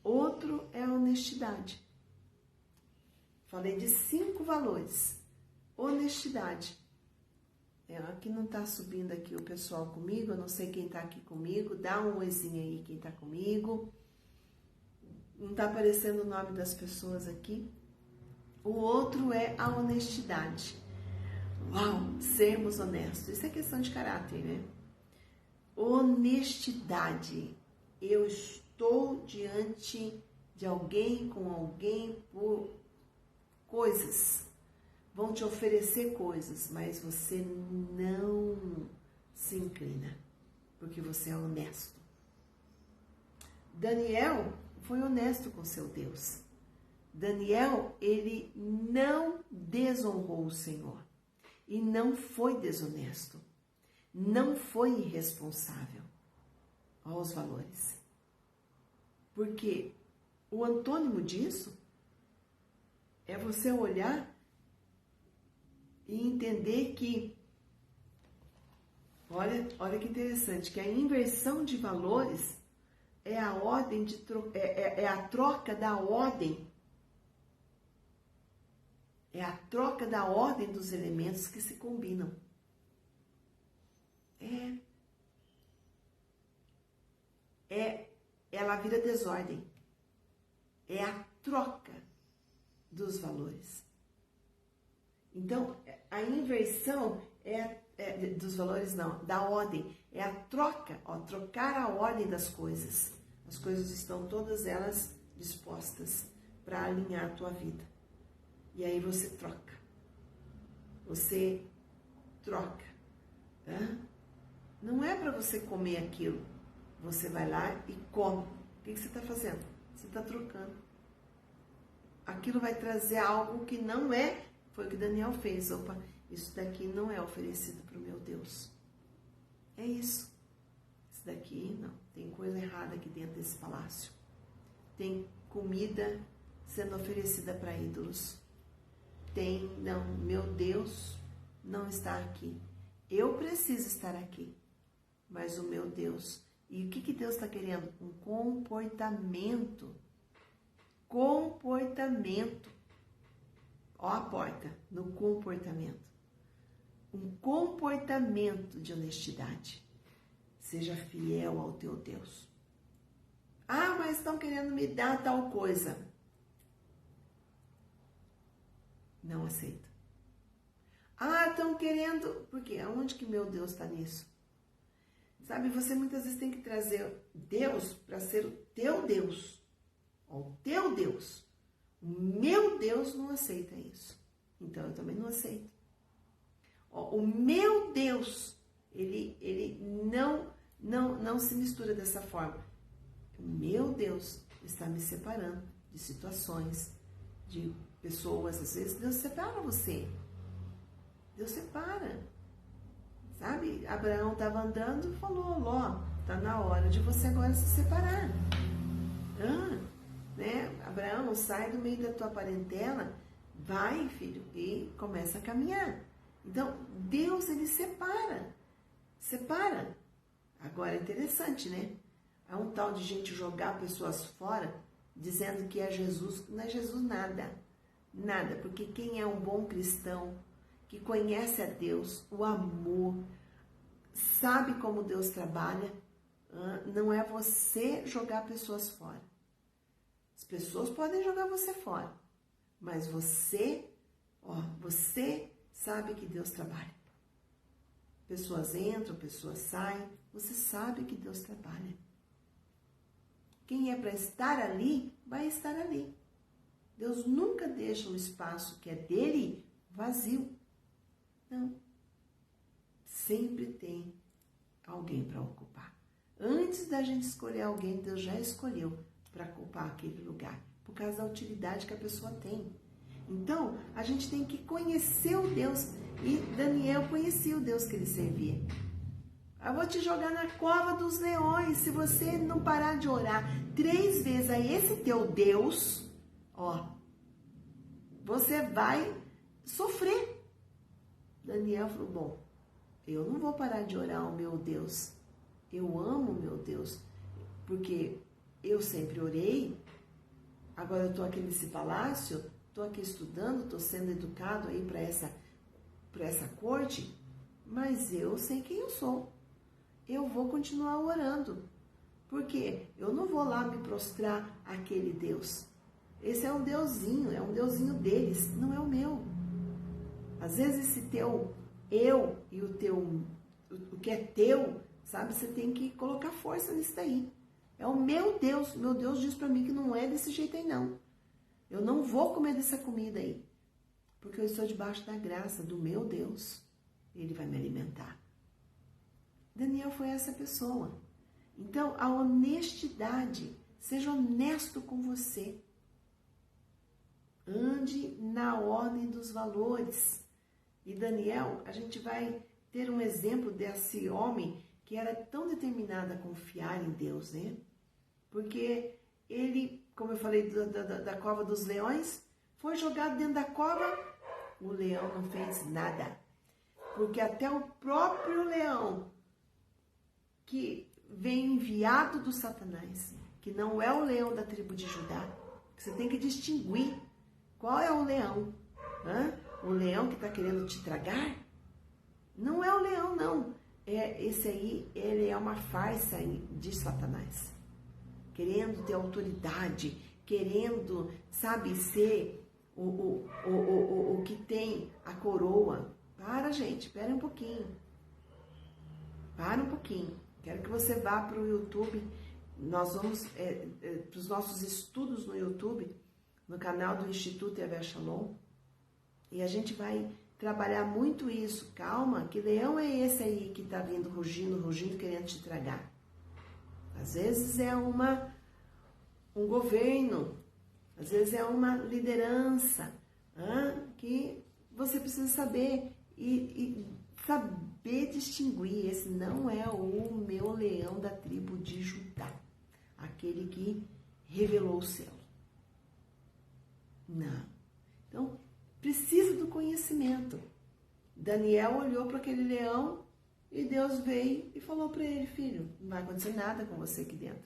Outro é a honestidade. Falei de 5 valores. Honestidade. Aqui não está subindo aqui o pessoal comigo, eu não sei quem está aqui comigo. Dá um oizinho aí quem está comigo. Não está aparecendo o nome das pessoas aqui. O outro é a honestidade. Uau, sermos honestos. Isso é questão de caráter, né? Honestidade. Eu estou diante de alguém, com alguém, por coisas. Vão te oferecer coisas, mas você não se inclina, porque você é honesto. Daniel foi honesto com seu Deus. Daniel, ele não desonrou o Senhor e não foi desonesto, não foi irresponsável. Olha os valores. Porque o antônimo disso é você olhar e entender que, olha que interessante, que a inversão de valores é a ordem é a troca da ordem. É a troca da ordem dos elementos que se combinam. Ela vira desordem. É a troca dos valores. Então, a inversão dos valores não, da ordem. É a troca, trocar a ordem das coisas. As coisas estão todas elas dispostas para alinhar a tua vida. E aí você troca. Você troca. Tá? Não é para você comer aquilo. Você vai lá e come. O que você está fazendo? Você está trocando. Aquilo vai trazer algo que não é. Foi o que Daniel fez. Opa, isso daqui não é oferecido para o meu Deus. É isso. Isso daqui não. Tem coisa errada aqui dentro desse palácio. Tem comida sendo oferecida para ídolos. Não, meu Deus não está aqui. Eu preciso estar aqui. Mas o meu Deus. E o que Deus está querendo? Um comportamento. Comportamento. Ó a porta, no comportamento. Um comportamento de honestidade. Seja fiel ao teu Deus. Ah, mas estão querendo me dar tal coisa. Não aceito. Ah, estão querendo... Por quê? Aonde que meu Deus está nisso? Sabe, você muitas vezes tem que trazer Deus para ser o teu Deus. O teu Deus. O meu Deus não aceita isso. Então eu também não aceito. O meu Deus, ele não se mistura dessa forma. O meu Deus está me separando de situações, de pessoas. Às vezes Deus separa você. Deus separa. Sabe? Abraão estava andando e falou, Ló, está na hora de você agora se separar. Né? Abraão, sai do meio da tua parentela, vai, filho, e começa a caminhar. Então, Deus, ele separa. Separa. Agora, é interessante, né? Há um tal de gente jogar pessoas fora, dizendo que é Jesus. Não é Jesus nada. Nada, porque quem é um bom cristão, que conhece a Deus, o amor, sabe como Deus trabalha, não é você jogar pessoas fora. As pessoas podem jogar você fora, mas você sabe que Deus trabalha. Pessoas entram, pessoas saem, você sabe que Deus trabalha. Quem é para estar ali, vai estar ali. Deus nunca deixa um espaço que é dele vazio. Não. Sempre tem alguém para ocupar. Antes da gente escolher alguém, Deus já escolheu para ocupar aquele lugar, por causa da utilidade que a pessoa tem. Então, a gente tem que conhecer o Deus, e Daniel conhecia o Deus que ele servia. Eu vou te jogar na cova dos leões. Se você não parar de orar 3 vezes a esse teu Deus, ó, você vai sofrer. Daniel falou, bom, eu não vou parar de orar ao meu Deus. Eu amo o meu Deus, porque eu sempre orei. Agora eu estou aqui nesse palácio, estou aqui estudando, estou sendo educado aí para essa corte, mas eu sei quem eu sou. Eu vou continuar orando, porque eu não vou lá me prostrar àquele Deus. Esse é um deusinho deles, não é o meu. Às vezes esse teu eu e o que é teu, sabe, você tem que colocar força nisso daí. É o meu Deus diz pra mim que não é desse jeito aí não. Eu não vou comer dessa comida aí, porque eu estou debaixo da graça do meu Deus. Ele vai me alimentar. Daniel foi essa pessoa. Então, a honestidade, seja honesto com você. Ande na ordem dos valores. E Daniel, a gente vai ter um exemplo desse homem que era tão determinado a confiar em Deus, né? Porque ele, como eu falei da cova dos leões, foi jogado dentro da cova, o leão não fez nada. Porque até o próprio leão, que vem enviado do Satanás, que não é o leão da tribo de Judá, que você tem que distinguir qual é o leão. O leão que está querendo te tragar? Não é o leão, não. Esse aí, ele é uma farsa de Satanás. Querendo ter autoridade, querendo, sabe, ser o que tem a coroa. Para, gente, espera um pouquinho. Para um pouquinho. Quero que você vá para o YouTube. Nós vamos para os nossos estudos no YouTube, no canal do Instituto Yahvé Shalom. E a gente vai trabalhar muito isso. Calma, que leão é esse aí que está vindo rugindo, querendo te tragar? Às vezes é um governo, às vezes é uma liderança, que você precisa saber e saber distinguir. Esse não é o meu leão da tribo de Judá, aquele que revelou o céu. Não. Então, precisa do conhecimento. Daniel olhou para aquele leão e Deus veio e falou para ele, filho, não vai acontecer nada com você aqui dentro.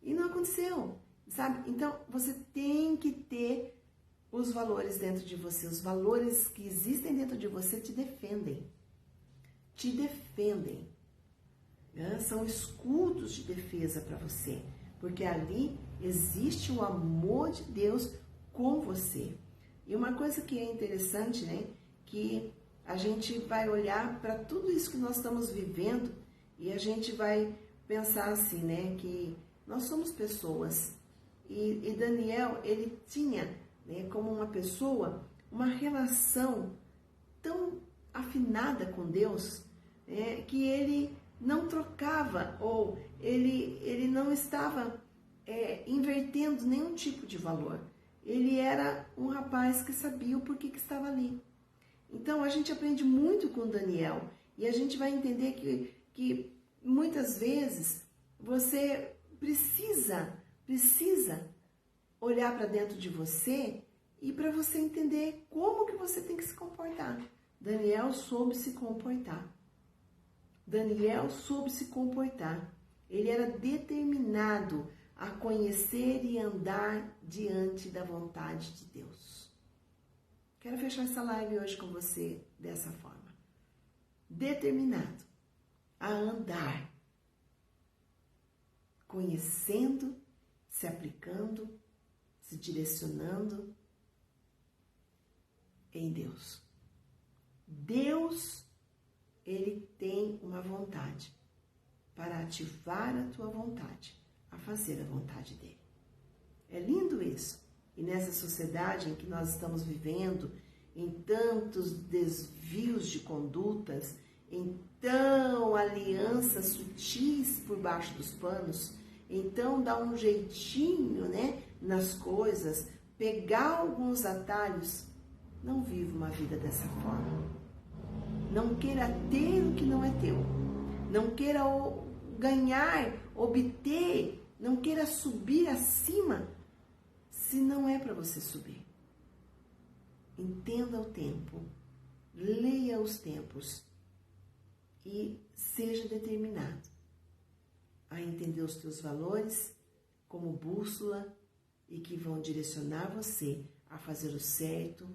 E não aconteceu, sabe? Então, você tem que ter os valores dentro de você. Os valores que existem dentro de você te defendem. Te defendem. São escudos de defesa para você. Porque ali existe o amor de Deus com você. E uma coisa que é interessante, né? Que a gente vai olhar para tudo isso que nós estamos vivendo e a gente vai pensar assim, né? Que nós somos pessoas. E Daniel, ele tinha, né, como uma pessoa, uma relação tão afinada com Deus, né, que ele não trocava ou ele não estava invertendo nenhum tipo de valor. Ele era um rapaz que sabia o porquê que estava ali. Então, a gente aprende muito com Daniel e a gente vai entender que muitas vezes você precisa olhar para dentro de você e para você entender como que você tem que se comportar. Daniel soube se comportar. Daniel soube se comportar. Ele era determinado a conhecer e andar diante da vontade de Deus. Quero fechar essa live hoje com você dessa forma. Determinado a andar, conhecendo, se aplicando, se direcionando em Deus. Deus, ele tem uma vontade para ativar a tua vontade, a fazer a vontade dele. É lindo isso. E nessa sociedade em que nós estamos vivendo, em tantos desvios de condutas, então alianças sutis por baixo dos panos, então dá um jeitinho, né, nas coisas, pegar alguns atalhos. Não viva uma vida dessa forma. Não queira ter o que não é teu. não queira ganhar, obter, não queira subir acima, se não é para você subir. Entenda o tempo, leia os tempos e seja determinado a entender os teus valores como bússola e que vão direcionar você a fazer o certo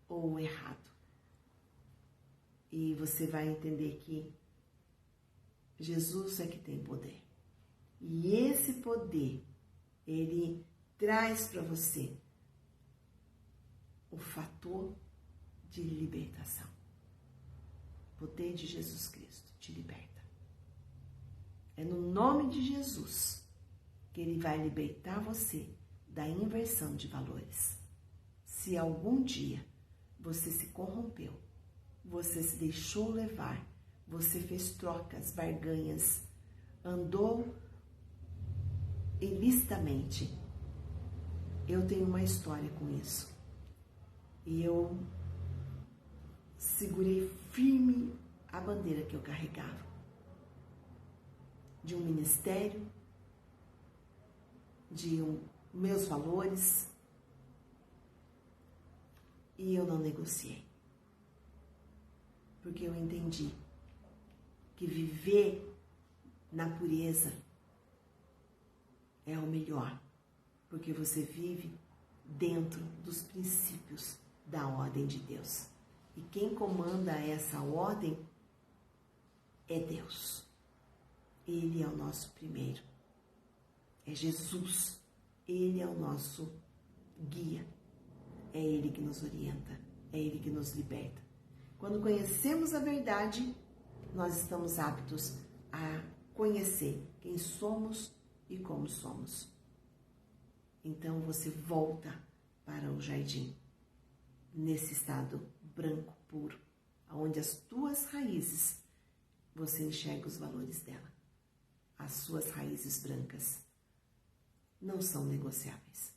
ou o errado. E você vai entender que Jesus é que tem poder. E esse poder, ele traz para você o fator de libertação. O poder de Jesus Cristo te liberta. É no nome de Jesus que ele vai libertar você da inversão de valores. Se algum dia você se corrompeu, você se deixou levar, você fez trocas, barganhas, andou ilicitamente, eu tenho uma história com isso. E eu segurei firme a bandeira que eu carregava, de um ministério, de meus valores, e eu não negociei. Porque eu entendi que viver na pureza é o melhor, porque você vive dentro dos princípios da ordem de Deus. E quem comanda essa ordem é Deus. Ele é o nosso primeiro. É Jesus. Ele é o nosso guia. É Ele que nos orienta. É Ele que nos liberta. Quando conhecemos a verdade, nós estamos aptos a conhecer quem somos e como somos. Então você volta para o jardim, nesse estado branco, puro, onde as tuas raízes, você enxerga os valores dela. As suas raízes brancas não são negociáveis.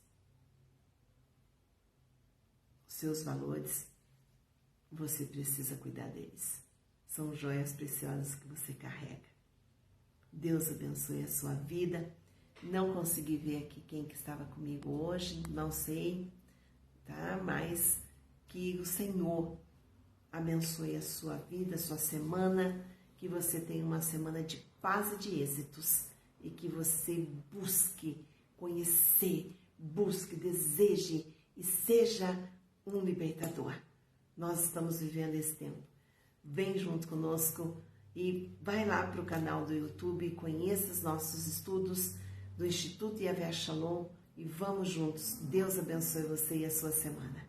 Os seus valores, você precisa cuidar deles. São joias preciosas que você carrega. Deus abençoe a sua vida. Não consegui ver aqui quem que estava comigo hoje, não sei, tá? Mas que o Senhor abençoe a sua vida, a sua semana, que você tenha uma semana de paz e de êxitos e que você busque conhecer, busque, deseje e seja um libertador. Nós estamos vivendo esse tempo. Vem junto conosco e vai lá para o canal do YouTube, conheça os nossos estudos do Instituto Yahvé Shalom e vamos juntos. Deus abençoe você e a sua semana.